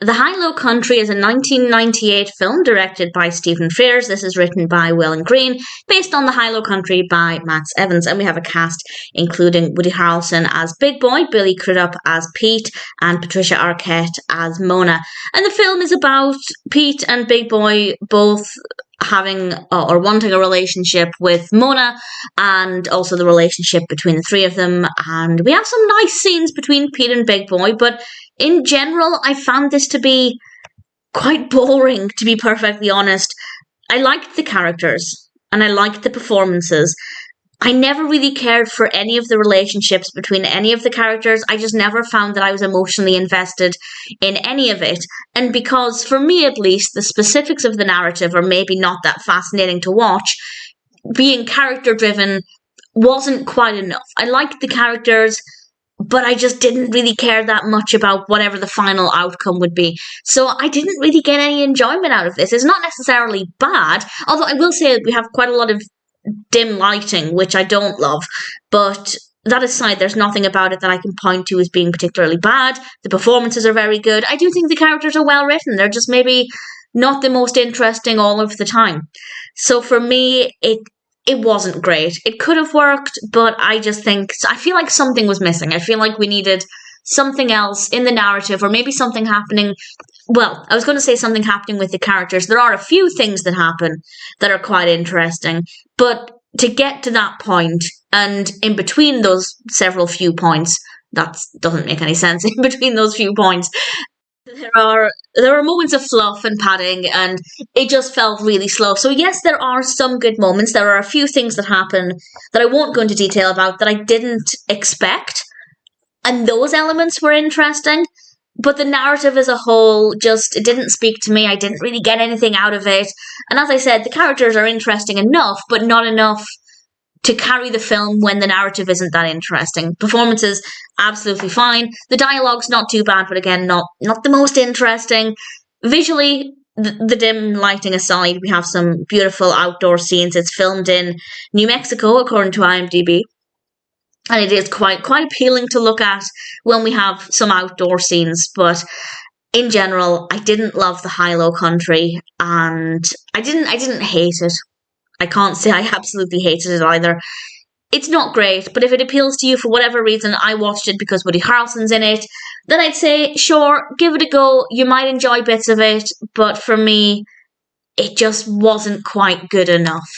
The High-Low Country is a 1998 film directed by Stephen Frears. This is written by Walon Green, based on The High-Low Country by Max Evans. And we have a cast including Woody Harrelson as Big Boy, Billy Crudup as Pete, and Patricia Arquette as Mona. And the film is about Pete and Big Boy both having or wanting a relationship with Mona, and also the relationship between the three of them. And we have some nice scenes between Pete and Big Boy, but in general, I found this to be quite boring, to be perfectly honest. I liked the characters, and I liked the performances. I never really cared for any of the relationships between any of the characters. I just never found that I was emotionally invested in any of it. And because, for me at least, the specifics of the narrative are maybe not that fascinating to watch, being character-driven wasn't quite enough. I liked the characters, but I just didn't really care that much about whatever the final outcome would be. So I didn't really get any enjoyment out of this. It's not necessarily bad, although I will say we have quite a lot of dim lighting, which I don't love. But that aside, there's nothing about it that I can point to as being particularly bad. The performances are very good. I do think the characters are well written. They're just maybe not the most interesting all of the time. So for me, it wasn't great. It could have worked, but I feel like something was missing. I feel like we needed something else in the narrative, or maybe something happening. Well, I was going to say something happening with the characters. There are a few things that happen that are quite interesting, but to get to that point, and in between those several few points, that doesn't make any sense. In between those few points, there are moments of fluff and padding, and it just felt really slow. So yes, there are some good moments. There are a few things that happen that I won't go into detail about that I didn't expect, and those elements were interesting. But the narrative as a whole it didn't speak to me. I didn't really get anything out of it. And as I said, the characters are interesting enough, but not enough to carry the film when the narrative isn't that interesting. Performances, absolutely fine. The dialogue's not too bad, but again, not the most interesting. Visually, the dim lighting aside, we have some beautiful outdoor scenes. It's filmed in New Mexico, according to IMDb. And it is quite appealing to look at when we have some outdoor scenes. But in general, I didn't love the High-Low Country, and I didn't hate it. I can't say I absolutely hated it either. It's not great, but if it appeals to you for whatever reason, I watched it because Woody Harrelson's in it, then I'd say, sure, give it a go. You might enjoy bits of it, but for me, it just wasn't quite good enough.